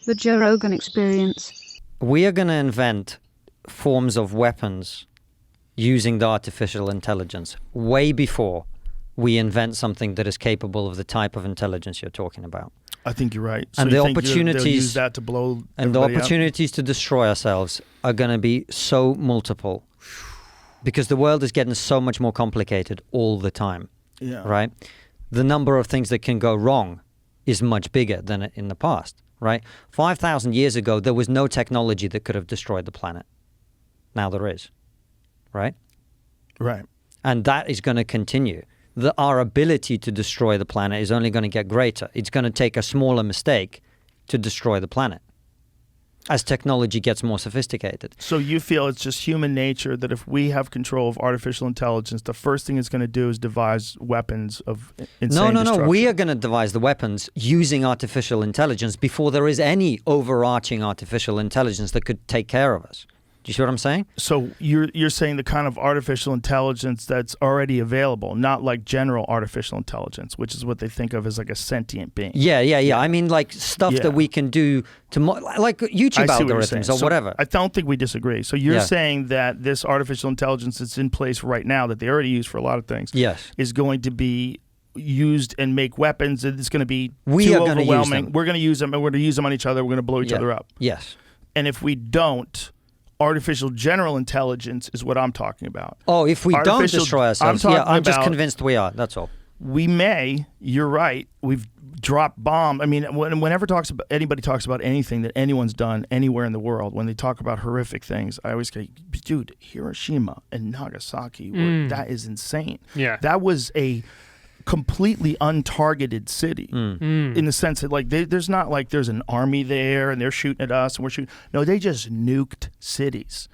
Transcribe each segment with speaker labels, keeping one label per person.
Speaker 1: The Joe Rogan Experience.
Speaker 2: We are going to invent forms of weapons using the artificial intelligence way before we invent something that is capable of the type of intelligence you're talking about.
Speaker 3: I think you're right. So
Speaker 2: And
Speaker 3: you
Speaker 2: the
Speaker 3: think
Speaker 2: opportunities
Speaker 3: they'll use that to blow
Speaker 2: and the
Speaker 3: everybody up?
Speaker 2: opportunities to destroy ourselves are going to be so multiple because the world is getting so much more complicated all the time.
Speaker 3: Yeah.
Speaker 2: Right? The number of things that can go wrong is much bigger than in the past. Right? 5,000 years ago, there was no technology that could have destroyed the planet. Now there is. Right?
Speaker 3: Right.
Speaker 2: And that is going to continue. Our ability to destroy the planet is only going to get greater. It's going to take a smaller mistake to destroy the planet as technology gets more sophisticated.
Speaker 3: So you feel it's just human nature that if we have control of artificial intelligence, the first thing it's going to do is devise weapons of insane
Speaker 2: No.
Speaker 3: destruction.
Speaker 2: We are going to devise the weapons using artificial intelligence before there is any overarching artificial intelligence that could take care of us. Do you see what I'm saying?
Speaker 3: So you're saying the kind of artificial intelligence that's already available, not like general artificial intelligence, which is what they think of as like a sentient being.
Speaker 2: Yeah. I mean, like stuff
Speaker 3: Yeah.
Speaker 2: that we can do to, like YouTube
Speaker 3: I see what you're saying.
Speaker 2: algorithms or
Speaker 3: So
Speaker 2: whatever.
Speaker 3: I don't think we disagree. So you're
Speaker 2: Yeah.
Speaker 3: saying that this artificial intelligence that's in place right now, that they already use for a lot of things,
Speaker 2: Yes.
Speaker 3: is going to be used and make weapons, and it's going to be
Speaker 2: We
Speaker 3: too
Speaker 2: are gonna use
Speaker 3: overwhelming.
Speaker 2: them.
Speaker 3: We're going to use them, and we're going to use them on each other. We're going to blow each
Speaker 2: Yeah.
Speaker 3: other up.
Speaker 2: Yes.
Speaker 3: And if we don't, artificial general intelligence is what I'm talking about.
Speaker 2: Oh, if we don't
Speaker 3: Artificial-
Speaker 2: destroy ourselves,
Speaker 3: I'm
Speaker 2: yeah,
Speaker 3: talking
Speaker 2: I'm just
Speaker 3: about-
Speaker 2: convinced we are. That's all.
Speaker 3: We may, you're right, we've dropped bomb. I mean, whenever anybody talks about anything that anyone's done anywhere in the world, when they talk about horrific things, I always go, dude, Hiroshima and Nagasaki, that is insane.
Speaker 4: Yeah.
Speaker 3: That was a completely untargeted city in the sense that like there's not like there's an army there and they're shooting at us and we're shooting. No, they just nuked cities.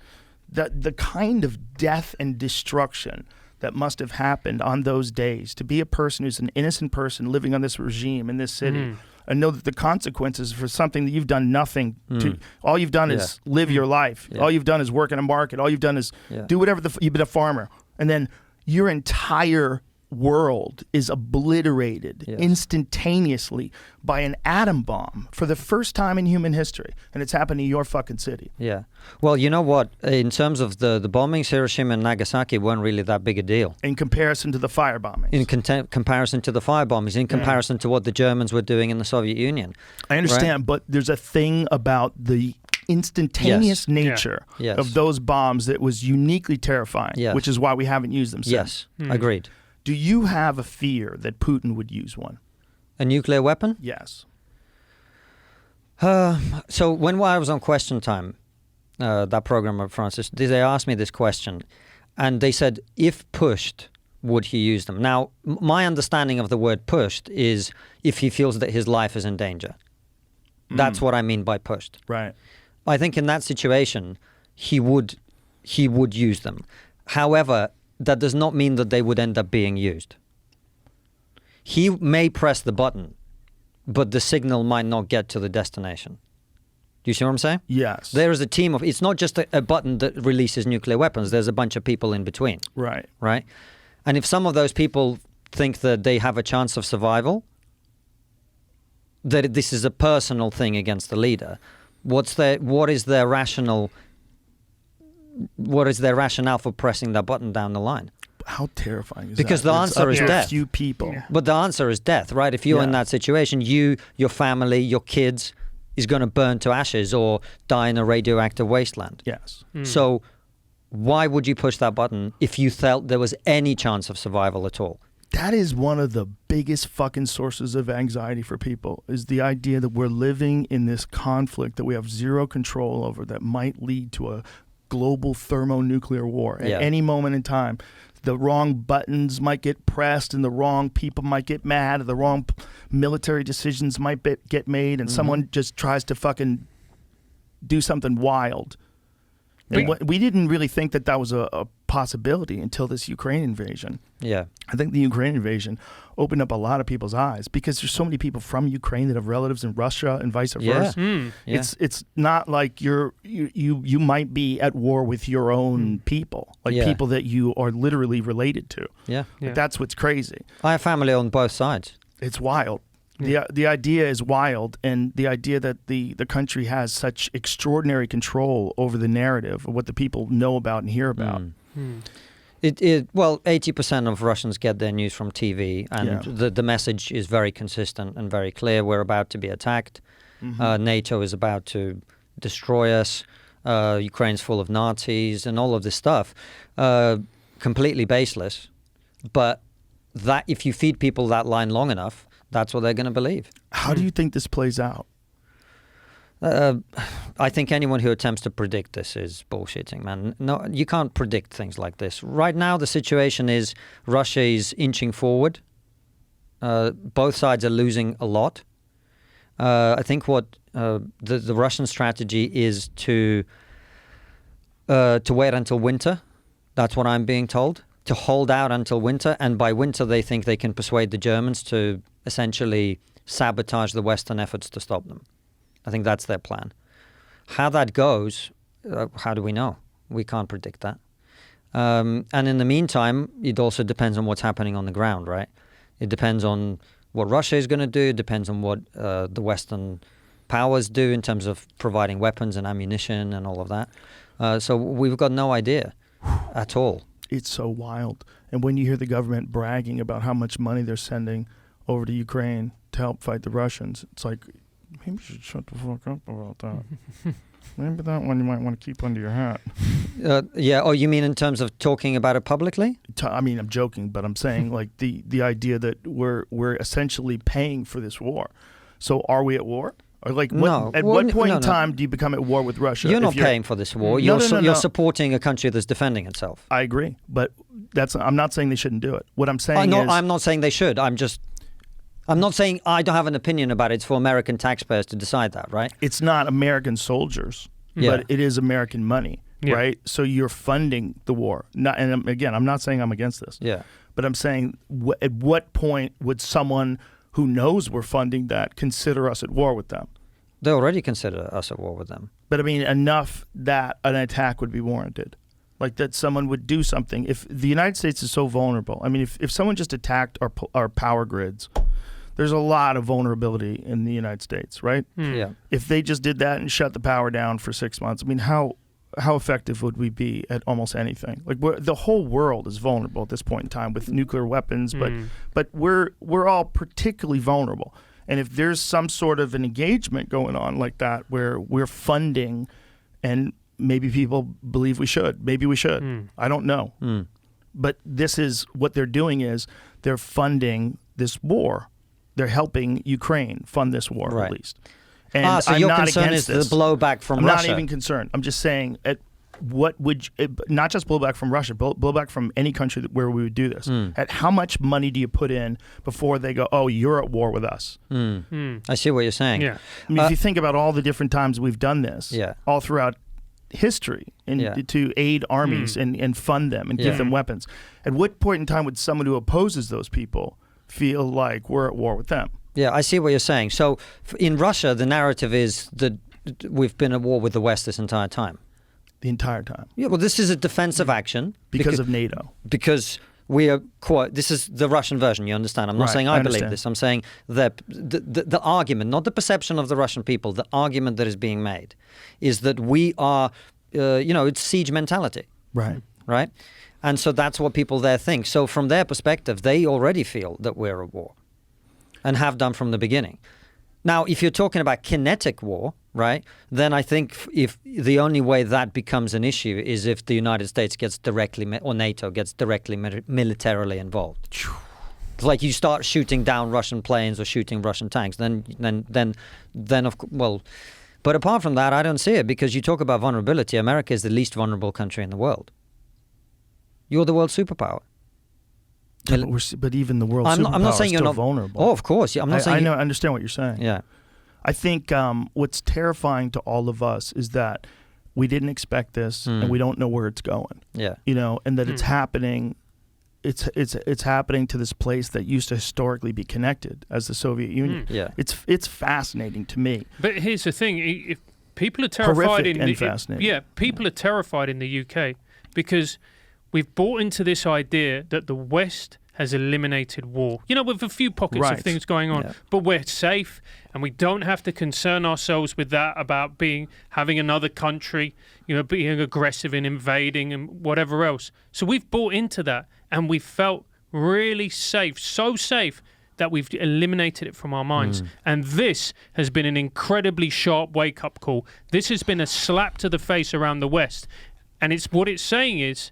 Speaker 3: The kind of death and destruction that must have happened on those days, to be a person who's an innocent person living on this regime in this city and know that the consequences for something that you've done nothing to, all you've done is live your life.
Speaker 2: Yeah.
Speaker 3: All you've done is work in a market. All you've done is do whatever you've been a farmer. And then your entire world is obliterated instantaneously by an atom bomb for the first time in human history, and it's happened in your fucking city.
Speaker 2: Yeah. Well, you know what? In terms of the bombings, Hiroshima and Nagasaki weren't really that big a deal.
Speaker 3: In comparison to the fire bombings.
Speaker 2: In comparison to the fire bombings, in comparison to what the Germans were doing in the Soviet Union.
Speaker 3: I understand, but there's a thing about the instantaneous nature of those bombs that was uniquely terrifying, which is why we haven't used them since.
Speaker 2: Yes, agreed.
Speaker 3: Do you have a fear that Putin would use one?
Speaker 2: A nuclear weapon?
Speaker 3: Yes.
Speaker 2: So when I was on Question Time, that program of Francis, they asked me this question, and they said, if pushed, would he use them? Now, my understanding of the word pushed is if he feels that his life is in danger. That's what I mean by pushed.
Speaker 3: Right.
Speaker 2: I think in that situation, he would use them. However, that does not mean that they would end up being used. He may press the button, but the signal might not get to the destination. Do you see what I'm saying?
Speaker 3: Yes.
Speaker 2: There is a team of, it's not just a button that releases nuclear weapons. There's a bunch of people in between.
Speaker 3: Right.
Speaker 2: Right? And if some of those people think that they have a chance of survival, that this is a personal thing against the leader, what is their rationale for pressing that button down the line?
Speaker 3: How terrifying is
Speaker 2: because
Speaker 3: that?
Speaker 2: the answer is
Speaker 3: up to
Speaker 2: death.
Speaker 3: A few people.
Speaker 4: Yeah.
Speaker 2: But the answer is death, right? If you're in that situation, your family, your kids is going to burn to ashes or die in a radioactive wasteland.
Speaker 3: Yes.
Speaker 2: So why would you push that button if you felt there was any chance of survival at all?
Speaker 3: That is one of the biggest fucking sources of anxiety for people, is the idea that we're living in this conflict that we have zero control over that might lead to a global thermonuclear war at any moment in time. The wrong buttons might get pressed and the wrong people might get mad, or the wrong military decisions might get made, and someone just tries to fucking do something wild. And we didn't really think that that was a possibility until this Ukraine invasion.
Speaker 2: Yeah.
Speaker 3: I think the Ukraine invasion opened up a lot of people's eyes, because there's so many people from Ukraine that have relatives in Russia and vice versa. It's not like you might be at war with your own people, like people that you are literally related to.
Speaker 2: Yeah.
Speaker 3: Like, that's what's crazy.
Speaker 2: I have family on both sides.
Speaker 3: It's wild. The idea is wild, and the idea that the country has such extraordinary control over the narrative of what the people know about and hear about.
Speaker 2: Well, 80% of Russians get their news from TV, and the message is very consistent and very clear. We're about to be attacked. NATO is about to destroy us. Ukraine's full of Nazis and all of this stuff. Completely baseless. But that if you feed people that line long enough, that's what they're going to believe.
Speaker 3: How do you think this plays out?
Speaker 2: I think anyone who attempts to predict this is bullshitting, man. No, you can't predict things like this. Right now, the situation is Russia is inching forward. Both sides are losing a lot. I think what the Russian strategy is to wait until winter. That's what I'm being told. To hold out until winter, and by winter they think they can persuade the Germans to essentially sabotage the Western efforts to stop them. I think that's their plan. How that goes, how do we know? We can't predict that. And in the meantime, it also depends on what's happening on the ground, right? It depends on what Russia is going to do. It depends on what the Western powers do in terms of providing weapons and ammunition and all of that. So we've got no idea at all.
Speaker 3: It's so wild. And when you hear the government bragging about how much money they're sending over to Ukraine to help fight the Russians, it's like, maybe you should shut the fuck up about that. Maybe that one you might want to keep under your hat.
Speaker 2: Yeah. Oh, you mean in terms of talking about it publicly?
Speaker 3: I mean, I'm joking, but I'm saying like the idea that we're essentially paying for this war. So are we at war? Or like what point in time do you become at war with Russia?
Speaker 2: You're not paying for this war. You're supporting a country that's defending itself.
Speaker 3: I agree, but I'm not saying they shouldn't do it. What I'm saying is
Speaker 2: I'm not saying they should. I'm not saying I don't have an opinion about it. It's for American taxpayers to decide that, right?
Speaker 3: It's not American soldiers, but it is American money, right? So you're funding the war. And again, I'm not saying I'm against this.
Speaker 2: Yeah.
Speaker 3: But I'm saying at what point would someone who knows we're funding that consider us at war with them?
Speaker 2: They already consider us at war with them.
Speaker 3: But I mean, enough that an attack would be warranted. Like that someone would do something. If the United States is so vulnerable, I mean, if someone just attacked our power grids, there's a lot of vulnerability in the United States, right?
Speaker 2: Yeah.
Speaker 3: If they just did that and shut the power down for 6 months, I mean, how effective would we be at almost anything? Like the whole world is vulnerable at this point in time with nuclear weapons, but we're all particularly vulnerable. And if there's some sort of an engagement going on like that where we're funding, and maybe people believe we should, maybe we should, I don't know. But this is what they're doing is they're funding this war. They're helping Ukraine fund this war,
Speaker 2: right.
Speaker 3: At least. And
Speaker 2: so
Speaker 3: I'm
Speaker 2: your
Speaker 3: not
Speaker 2: concern
Speaker 3: against
Speaker 2: is
Speaker 3: this.
Speaker 2: the blowback from
Speaker 3: I'm
Speaker 2: Russia.
Speaker 3: not even concerned. I'm just saying, not just blowback from Russia, blowback from any country where we would do this. At how much money do you put in before they go, oh, you're at war with us?
Speaker 2: I see what you're saying.
Speaker 4: Yeah.
Speaker 3: I mean, if you think about all the different times we've done this, all throughout history, to aid armies and fund them and give them weapons, at what point in time would someone who opposes those people feel like we're at war with them?
Speaker 2: Yeah, I see what you're saying. So in Russia, the narrative is that we've been at war with the West this entire time.
Speaker 3: The entire time.
Speaker 2: Yeah, well, this is a defensive action.
Speaker 3: Because of NATO.
Speaker 2: Because we are this is the Russian version, you understand? I'm not saying I believe this. I'm saying that the argument, not the perception of the Russian people, the argument that is being made is that we are, it's siege mentality.
Speaker 3: Right.
Speaker 2: Right? And so that's what people there think. So from their perspective, they already feel that we're at war and have done from the beginning. Now, if you're talking about kinetic war, right, then I think if the only way that becomes an issue is if the United States gets directly, or NATO gets directly militarily involved. Like you start shooting down Russian planes or shooting Russian tanks, then but apart from that, I don't see it, because you talk about vulnerability. America is the least vulnerable country in the world. You're the world superpower.
Speaker 3: But even the world superpower
Speaker 2: I'm not saying
Speaker 3: is
Speaker 2: you're
Speaker 3: still
Speaker 2: not
Speaker 3: vulnerable.
Speaker 2: Oh, of course. I'm not saying.
Speaker 3: I understand what you're saying.
Speaker 2: Yeah.
Speaker 3: I think what's terrifying to all of us is that we didn't expect this, and we don't know where it's going.
Speaker 2: Yeah.
Speaker 3: And that it's happening. It's happening to this place that used to historically be connected as the Soviet Union.
Speaker 2: Yeah.
Speaker 3: It's fascinating to me.
Speaker 4: But here's the thing: if people are terrified people are terrified in the UK because we've bought into this idea that the West has eliminated war. You know, with a few pockets of things going on, but we're safe, and we don't have to concern ourselves with that about having another country, you know, being aggressive and invading and whatever else. So we've bought into that, and we felt really safe, so safe that we've eliminated it from our minds. And this has been an incredibly sharp wake-up call. This has been a slap to the face around the West. And what it's saying is,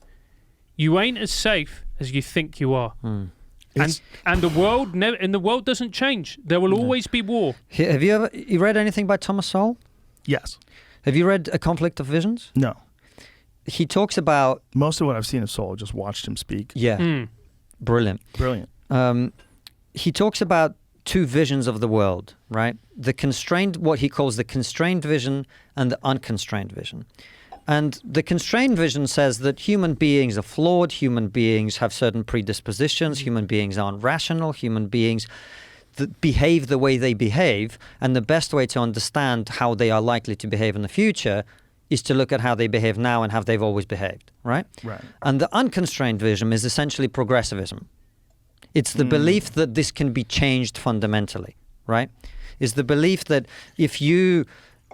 Speaker 4: you ain't as safe as you think you are. And the world doesn't change. There will always be war.
Speaker 2: Have you read anything by Thomas Sowell?
Speaker 3: Yes.
Speaker 2: Have you read A Conflict of Visions?
Speaker 3: No.
Speaker 2: He talks about...
Speaker 3: Most of what I've seen of Sowell, just watched him speak.
Speaker 2: Yeah. Brilliant. He talks about two visions of the world, right? What he calls the constrained vision and the unconstrained vision. And the constrained vision says that human beings are flawed, human beings have certain predispositions, human beings aren't rational, human beings that behave the way they behave, and the best way to understand how they are likely to behave in the future is to look at how they behave now and how they've always behaved, right?
Speaker 3: Right.
Speaker 2: And the unconstrained vision is essentially progressivism. It's the belief that this can be changed fundamentally, right? It's the belief that if you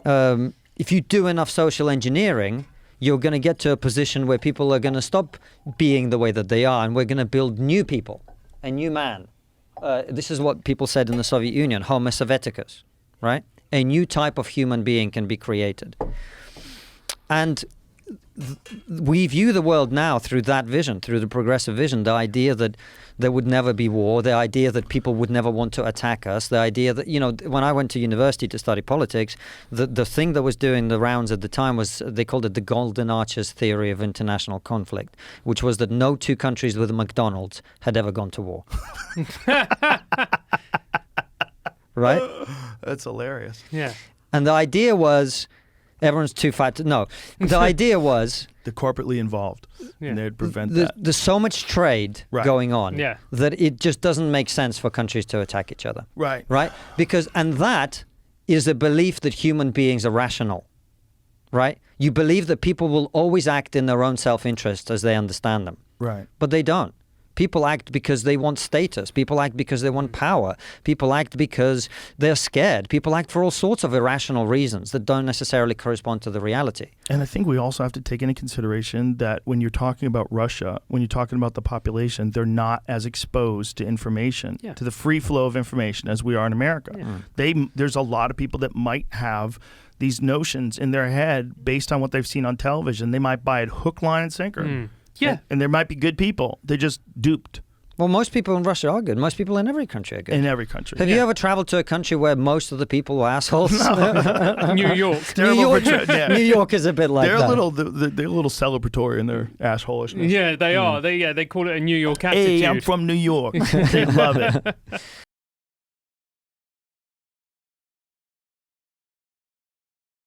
Speaker 2: do enough social engineering, you're going to get to a position where people are going to stop being the way that they are, and we're going to build new people, a new man. This is what people said in the Soviet Union, Homo Sovieticus, right? A new type of human being can be created. And we view the world now through that vision, through the progressive vision, the idea that there would never be war, the idea that people would never want to attack us, the idea that, you know, when I went to university to study politics, the thing that was doing the rounds at the time was, they called it the Golden Arches theory of international conflict, which was that no two countries with a McDonald's had ever gone to war. Right?
Speaker 3: That's hilarious.
Speaker 4: Yeah.
Speaker 2: And the idea was, everyone's too fat to... No. The idea was...
Speaker 3: They're corporately involved, and they'd prevent that.
Speaker 2: There's so much trade going on that it just doesn't make sense for countries to attack each other.
Speaker 3: Right.
Speaker 2: Right? And that is a belief that human beings are rational. Right? You believe that people will always act in their own self-interest as they understand them.
Speaker 3: Right.
Speaker 2: But they don't. People act because they want status. People act because they want power. People act because they're scared. People act for all sorts of irrational reasons that don't necessarily correspond to the reality.
Speaker 3: And I think we also have to take into consideration that when you're talking about Russia, when you're talking about the population, they're not as exposed to information, to the free flow of information as we are in America. There's a lot of people that might have these notions in their head based on what they've seen on television. They might buy it hook, line, and sinker.
Speaker 4: Yeah.
Speaker 3: And there might be good people. They're just duped.
Speaker 2: Well, most people in Russia are good. Most people in every country are good.
Speaker 3: In every country.
Speaker 2: Have you ever traveled to a country where most of the people were assholes?
Speaker 3: No.
Speaker 4: New York.
Speaker 2: New York is a bit like
Speaker 3: they're
Speaker 2: that.
Speaker 3: They're a little celebratory in their assholishness.
Speaker 4: Yeah, they are. They call it a New York attitude.
Speaker 3: Hey, I'm from New York. They love it.